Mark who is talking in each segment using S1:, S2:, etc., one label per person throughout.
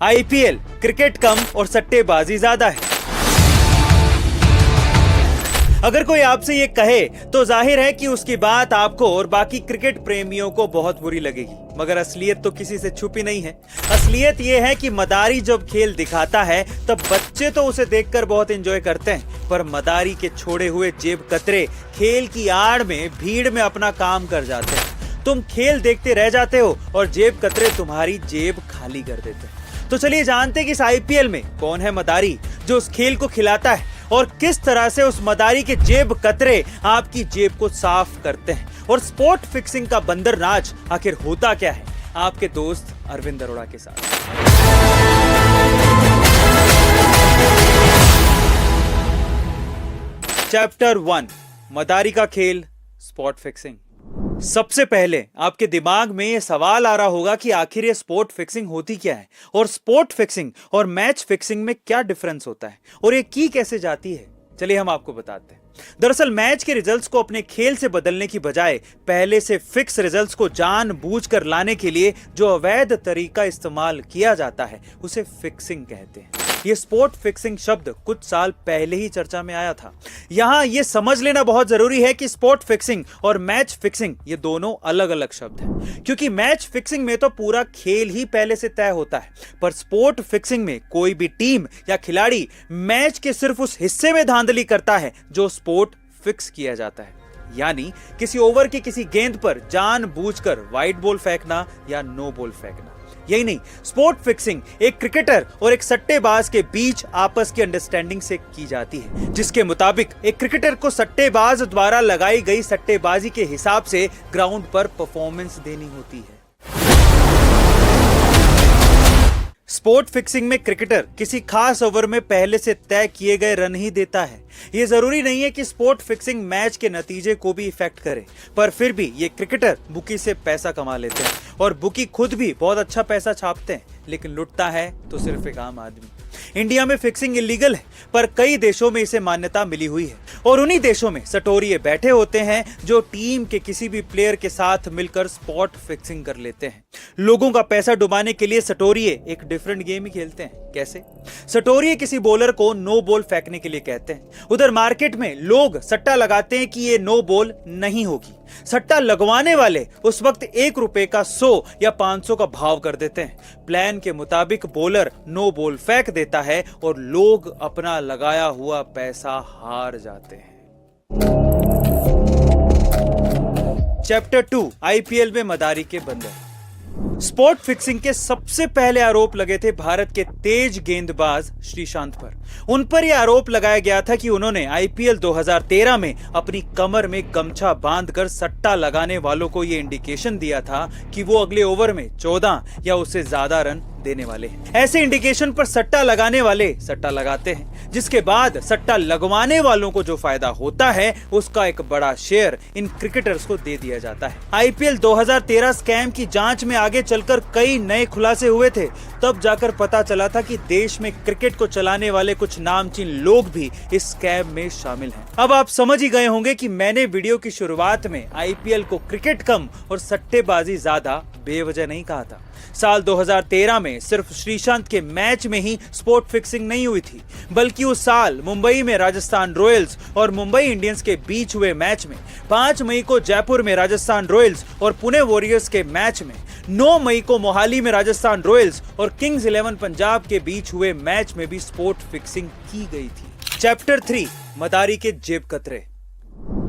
S1: IPL cricket कम और सट्टेबाजी ज्यादा है। अगर कोई आपसे ये कहे तो जाहिर है कि उसकी बात आपको और बाकी क्रिकेट प्रेमियों को बहुत बुरी लगेगी, मगर असलियत तो किसी से छुपी नहीं है। असलियत ये है कि मदारी जब खेल दिखाता है तब बच्चे तो उसे देखकर बहुत एंजॉय करते हैं, पर मदारी के छोड़े हुए जेब कतरे खेल की आड़ में भीड़ में अपना काम कर जाते हैं। तुम खेल देखते रह जाते हो और जेब कतरे तुम्हारी जेब खाली कर देते हैं। तो चलिए जानते हैं कि इस आईपीएल में कौन है मदारी जो उस खेल को खिलाता है और किस तरह से उस मदारी के जेब कतरे आपकी जेब को साफ करते हैं। और स्पोर्ट फिक्सिंग का बंदर नाच आखिर होता क्या है, आपके दोस्त अरविंद अरोड़ा के साथ। चैप्टर 1, मदारी का खेल, स्पॉट फिक्सिंग। सबसे पहले आपके दिमाग में यह सवाल आ रहा होगा कि आखिर ये स्पोर्ट फिक्सिंग होती क्या है और स्पोर्ट फिक्सिंग और मैच फिक्सिंग में क्या डिफरेंस होता है और ये की कैसे जाती है। चलिए हम आपको बताते हैं। दरअसल मैच के रिजल्ट्स को अपने खेल से बदलने की बजाय पहले से फिक्स रिजल्ट्स को जानबूझकर लाने के लिए जो अवैध तरीका इस्तेमाल किया जाता है उसे फिक्सिंग कहते हैं। ये स्पोर्ट फिक्सिंग शब्द कुछ साल पहले ही चर्चा में आया था। यहां ये समझ लेना बहुत जरूरी है कि स्पोर्ट फिक्सिंग और मैच फिक्सिंग ये दोनों अलग अलग शब्द हैं, क्योंकि मैच फिक्सिंग में तो पूरा खेल ही पहले से तय होता है, पर स्पोर्ट फिक्सिंग में कोई भी टीम या खिलाड़ी मैच के सिर्फ उस हिस्से में धांधली करता है जो स्पोर्ट फिक्स किया जाता है। यानी किसी ओवर की किसी गेंद पर जानबूझकर वाइड बॉल फेंकना या नो बॉल फेंकना। यही नहीं, स्पोर्ट फिक्सिंग एक क्रिकेटर और एक सट्टेबाज के बीच आपस की अंडरस्टैंडिंग से की जाती है, जिसके मुताबिक एक क्रिकेटर को सट्टेबाज द्वारा लगाई गई सट्टेबाजी के हिसाब से ग्राउंड पर परफॉर्मेंस देनी होती है। स्पोर्ट फिक्सिंग में क्रिकेटर किसी खास ओवर में पहले से तय किए गए रन ही देता है। यह जरूरी नहीं है कि स्पोर्ट फिक्सिंग मैच के नतीजे को भी इफेक्ट करे, पर फिर भी ये क्रिकेटर बुकी से पैसा कमा लेते हैं और बुकी खुद भी बहुत अच्छा पैसा छापते हैं, लेकिन लुटता है तो सिर्फ एक आम आदमी। इंडिया में फिक्सिंग इलीगल है, पर कई देशों में इसे मान्यता मिली हुई है और उन्हीं देशों में सटोरिये बैठे होते हैं जो टीम के किसी भी प्लेयर के साथ मिलकर स्पॉट फिक्सिंग कर लेते हैं। लोगों का पैसा डुबाने के लिए सटोरिये एक डिफरेंट गेम ही खेलते हैं। कैसे? सटोरिये किसी बॉलर को नो बॉल फेंकने के लिए कहते हैं। उधर मार्केट में लोग सट्टा लगाते हैं कि ये नो बॉल नहीं होगी। सट्टा लगवाने वाले उस वक्त ₹1 का 100 या 500 का भाव कर देते हैं। प्लान के मुताबिक बॉलर नो बॉल फेंक देता है और लोग अपना लगाया हुआ पैसा हार जाते हैं। चैप्टर 2, आईपीएल में मदारी के बंदर। स्पोर्ट फिक्सिंग के सबसे पहले आरोप लगे थे भारत के तेज गेंदबाज श्रीशांत पर। उन पर यह आरोप लगाया गया था कि उन्होंने आईपीएल 2013 में अपनी कमर में गमछा बांधकर सट्टा लगाने वालों को यह इंडिकेशन दिया था कि वो अगले ओवर में 14 या उससे ज्यादा रन देने वाले हैं। ऐसे इंडिकेशन पर सट्टा लगाने वाले सट्टा लगाते हैं, जिसके बाद सट्टा लगवाने वालों को जो फायदा होता है उसका एक बड़ा शेयर इन क्रिकेटर्स को दे दिया जाता है। आईपीएल 2013 स्कैम की जांच में आगे चलकर कई नए खुलासे हुए थे। तब जाकर पता चला था कि देश में क्रिकेट को चलाने वाले कुछ नामचीन लोग भी इस स्कैम में शामिल हैं। अब आप समझ ही गए होंगे कि मैंने वीडियो की शुरुआत में आईपीएल को क्रिकेट कम और सट्टेबाजी ज्यादा बेवजह नहीं कहा था। साल 2013 में सिर्फ श्रीशांत के मैच में ही स्पोर्ट फिक्सिंग नहीं हुई थी, बल्कि उस साल मुंबई में राजस्थान रॉयल्स और मुंबई इंडियंस के बीच हुए मैच में, 5 मई को जयपुर में राजस्थान रॉयल्स और पुणे वॉरियर्स के मैच में, 9 मई को मोहाली में राजस्थान रॉयल्स और किंग्स 11 पंजाब के बीच हुए मैच में भी स्पोर्ट फिक्सिंग की गई थी। चैप्टर 3, मदारी के जेब कतरे।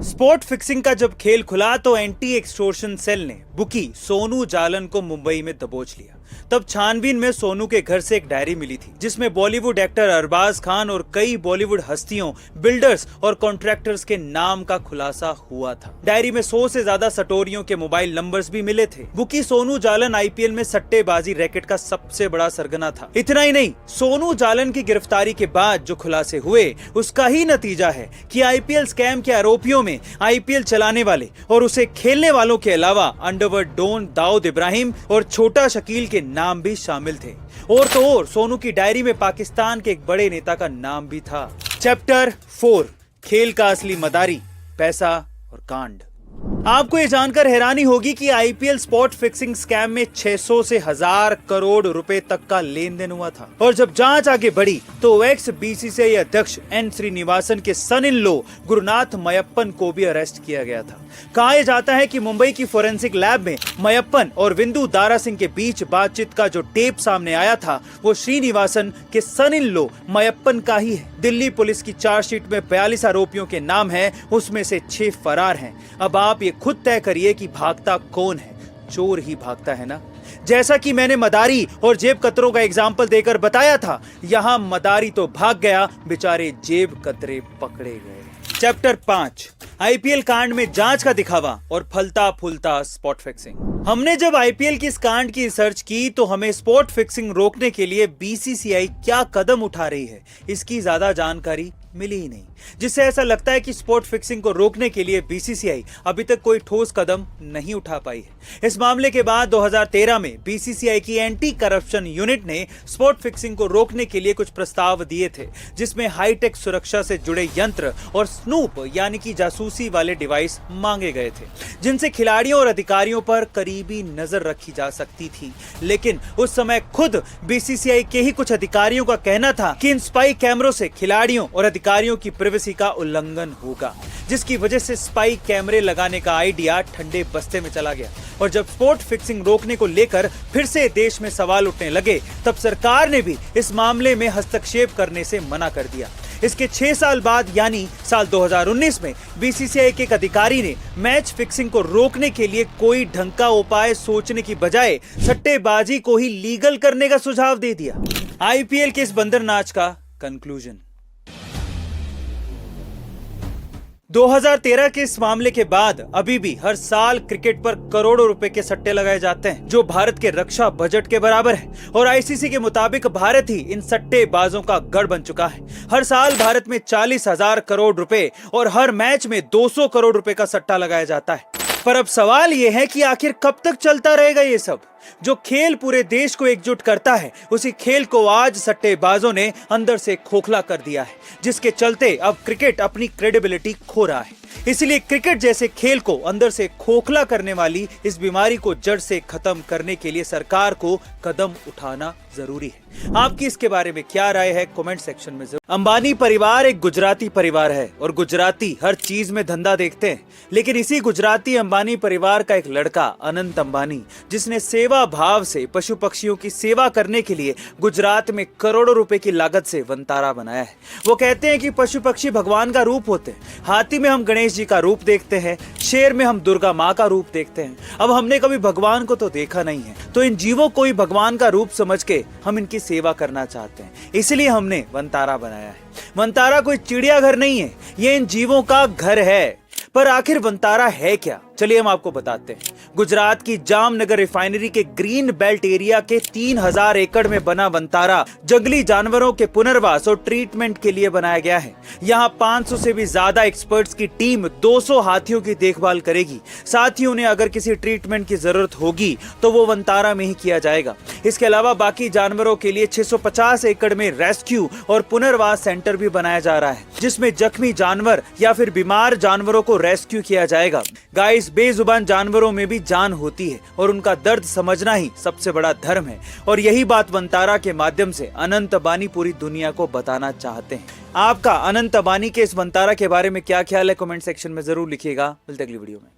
S1: स्पोर्ट फिक्सिंग का जब खेल खुला तो एंटी एक्सटोर्शन सेल ने बुकी सोनू जालन को मुंबई में दबोच लिया। तब छानबीन में सोनू के घर से एक डायरी मिली थी जिसमें बॉलीवुड एक्टर अरबाज खान और कई बॉलीवुड हस्तियों, बिल्डर्स और कॉन्ट्रैक्टर्स के नाम का खुलासा हुआ था। डायरी में 100 से ज्यादा सटोरियों के मोबाइल नंबर्स भी मिले थे। बुकी सोनू जालन आईपीएल में सट्टेबाजी रैकेट का सबसे बड़ा सरगना था। इतना ही नहीं, सोनू जालन की गिरफ्तारी के बाद जो खुलासे हुए उसका ही नतीजा है कि आईपीएल स्कैम के आरोपियों में आईपीएल चलाने वाले और उसे खेलने वालों के अलावा अंडरवर्ल्ड डॉन दाऊद इब्राहिम और छोटा शकील के नाम भी शामिल थे। और तो और सोनू की डायरी में पाकिस्तान के एक बड़े नेता का नाम भी था। चैप्टर 4, खेल का असली मदारी, पैसा और कांड। आपको ये जानकर हैरानी होगी कि आईपीएल स्पॉट फिक्सिंग स्कैम में 600 से 1000 करोड़ रुपए तक का लेन देन हुआ था। और जब जांच आगे बढ़ी तो एक्स बीसीसीआई अध्यक्ष एन श्रीनिवासन के सन इन लॉ गुरुनाथ मयप्पन को भी अरेस्ट किया गया था। कहा जाता है कि मुंबई की फोरेंसिक लैब में मयप्पन और विंदु दारा सिंह के बीच बातचीत का जो टेप सामने आया था वो श्रीनिवासन के सन इन लॉ मयप्पन का ही है। दिल्ली पुलिस की चार्जशीट में 42 आरोपियों के नाम हैं, उसमें से 6 फरार हैं। अब आप ये खुद तय करिए कि भागता कौन है। चोर ही भागता है ना। जैसा कि मैंने मदारी और जेब कतरों का एग्जाम्पल देकर बताया था, यहाँ मदारी तो भाग गया, बेचारे जेब कतरे पकड़े गए। चैप्टर 5 आईपीएल कांड में जांच का दिखावा और फलता फूलता स्पॉट फिक्सिंग। हमने जब आईपीएल की इस कांड की रिसर्च की तो हमें स्पॉट फिक्सिंग रोकने के लिए बीसीसीआई क्या कदम उठा रही है इसकी ज्यादा जानकारी मिली ही नहीं, जिससे ऐसा लगता है कि स्पॉट फिक्सिंग को रोकने के लिए बीसीसीआई अभी तक कोई ठोस कदम नहीं उठा पाई है। इस मामले के बाद 2013 में बीसीसीआई की एंटी करप्शन यूनिट ने स्पॉट फिक्सिंग को रोकने के लिए कुछ प्रस्ताव दिए थे, जिसमें हाईटेक सुरक्षा से जुड़े यंत्र और स्नूप यानी कि जासूसी वाले डिवाइस मांगे गए थे, जिनसे खिलाड़ियों और अधिकारियों पर करीबी नजर रखी जा सकती थी। लेकिन उस समय खुद बीसीसीआई के ही कुछ अधिकारियों का कहना था कि इन स्पाई कैमरों से खिलाड़ियों और अधिकारियों की प्राइवेसी का उल्लंघन होगा, जिसकी वजह से स्पाई कैमरे लगाने का आइडिया ठंडे बस्ते में चला गया। और जब स्पॉट फिक्सिंग रोकने को लेकर फिर से देश में सवाल उठने लगे, तब सरकार ने भी इस मामले में हस्तक्षेप करने से मना कर दिया। इसके 6 साल बाद यानी साल 2019 में बीसीसीआई के एक अधिकारी ने मैच फिक्सिंग को रोकने के लिए कोई ढंग का उपाय सोचने की बजाय सट्टेबाजी को ही लीगल करने का सुझाव दे दिया। आईपीएल के इस बंदर नाच का कंक्लूजन। 2013 के इस मामले के बाद अभी भी हर साल क्रिकेट पर करोड़ों रुपए के सट्टे लगाए जाते हैं, जो भारत के रक्षा बजट के बराबर है। और आईसीसी के मुताबिक भारत ही इन सट्टेबाजों का गढ़ बन चुका है। हर साल भारत में 40,000 करोड़ रुपए और हर मैच में 200 करोड़ रुपए का सट्टा लगाया जाता है। पर अब सवाल यह है कि आखिर कब तक चलता रहेगा ये सब? जो खेल पूरे देश को एकजुट करता है, उसी खेल को आज सट्टेबाजों ने अंदर से खोखला कर दिया है, जिसके चलते अब क्रिकेट अपनी क्रेडिबिलिटी खो रहा है। इसलिए क्रिकेट जैसे खेल को अंदर से खोखला करने वाली इस बीमारी को जड़ से खत्म करने के लिए सरकार को कदम उठाना जरूरी है। आपकी इसके बारे में क्या राय है कमेंट सेक्शन में जरूर। अंबानी परिवार एक गुजराती परिवार है और गुजराती हर चीज में धंधा देखते हैं। लेकिन इसी गुजराती अंबानी परिवार का एक लड़का अनंत अंबानी, जिसने सेवा भाव से पशु पक्षियों की सेवा करने के लिए गुजरात में करोड़ों रुपए की लागत से वनतारा बनाया है। वो कहते हैं कि पशु पक्षी भगवान का रूप होते हैं। हाथी में हम गणेश जी का रूप देखते हैं, शेर में हम दुर्गा माँ का रूप देखते हैं। अब हमने कभी भगवान को तो देखा नहीं है, तो इन जीवों को ही भगवान का रूप समझ के हम इनकी सेवा करना चाहते हैं। इसलिए हमने वनतारा बनाया है। वनतारा कोई चिड़ियाघर नहीं है, ये इन जीवों का घर है। पर आखिर वनतारा है क्या? चलिए हम आपको बताते हैं। गुजरात की जामनगर रिफाइनरी के ग्रीन बेल्ट एरिया के 3000 एकड़ में बना वनतारा जंगली जानवरों के पुनर्वास और ट्रीटमेंट के लिए बनाया गया है। यहाँ 500 से भी ज्यादा एक्सपर्ट्स की टीम 200 हाथियों की देखभाल करेगी। साथ ही उन्हें अगर किसी ट्रीटमेंट की जरूरत होगी तो वो वनतारा में ही किया जाएगा। इसके अलावा बाकी जानवरों के लिए 650 एकड़ में रेस्क्यू और पुनर्वास सेंटर भी बनाया जा रहा है, जिसमें जख्मी जानवर या फिर बीमार जानवरों को रेस्क्यू किया जाएगा। गाइस, बेजुबान जानवरों में भी जान होती है और उनका दर्द समझना ही सबसे बड़ा धर्म है। और यही बात वनतारा के माध्यम से अनंत अंबानी पूरी दुनिया को बताना चाहते हैं। आपका अनंत अंबानी के इस वनतारा के बारे में क्या ख्याल है कमेंट सेक्शन में जरूर लिखिएगा। मिलते अगली वीडियो में।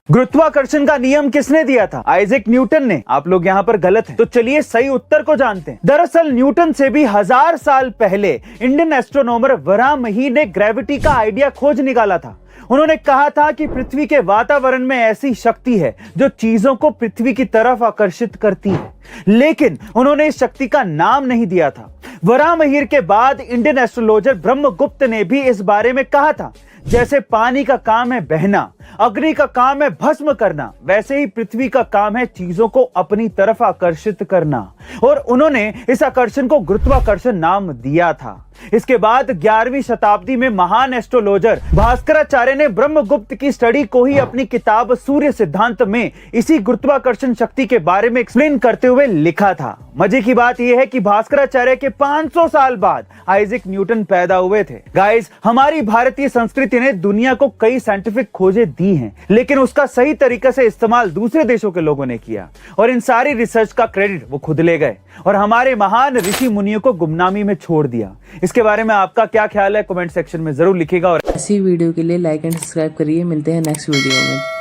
S1: गुरुत्वाकर्षण का नियम किसने दिया था? आइजैक न्यूटन ने। आप लोग यहाँ पर गलत हैं, तो चलिए सही उत्तर को जानते हैं। दरअसल न्यूटन से भी 1000 साल पहले इंडियन एस्ट्रोनॉमर वराहमिहिर ने ग्रेविटी का आइडिया खोज निकाला था। उन्होंने कहा था कि पृथ्वी के वातावरण में ऐसी शक्ति है जो चीजों को पृथ्वी की तरफ आकर्षित करती है, लेकिन उन्होंने इस शक्ति का नाम नहीं दिया था। वराहमिहिर के बाद इंडियन एस्ट्रोलॉजर ब्रह्मगुप्त ने भी इस बारे में कहा था, जैसे पानी का काम है बहना, अग्नि का काम है भस्म करना, वैसे ही पृथ्वी का काम है चीजों को अपनी तरफ आकर्षित करना। और उन्होंने इस आकर्षण को गुरुत्वाकर्षण नाम दिया था। इसके बाद 11वीं शताब्दी में महान एस्ट्रोलॉजर भास्कराचार्य ने ब्रह्मगुप्त की स्टडी को ही अपनी किताब सूर्य सिद्धांत में इसी गुरुत्वाकर्षण शक्ति के बारे में एक्सप्लेन करते हुए लिखा था। मजे की बात यह है कि भास्कराचार्य के 500 साल बाद आइजैक न्यूटन पैदा हुए थे। गाइस, हमारी भारतीय संस्कृति ने दुनिया को कई साइंटिफिक खोजें दी हैं, लेकिन उसका सही तरीके से इस्तेमाल दूसरे देशों के लोगों ने किया और इन सारी रिसर्च का क्रेडिट वो खुद ले गए और हमारे महान ऋषि मुनियों को गुमनामी में छोड़ दिया। इसके बारे में आपका क्या ख्याल है, कमेंट सेक्शन में जरूर लिखिएगा। और
S2: ऐसी वीडियो के लिए लाइक एंड सब्सक्राइब करिए। मिलते हैं नेक्स्ट वीडियो में।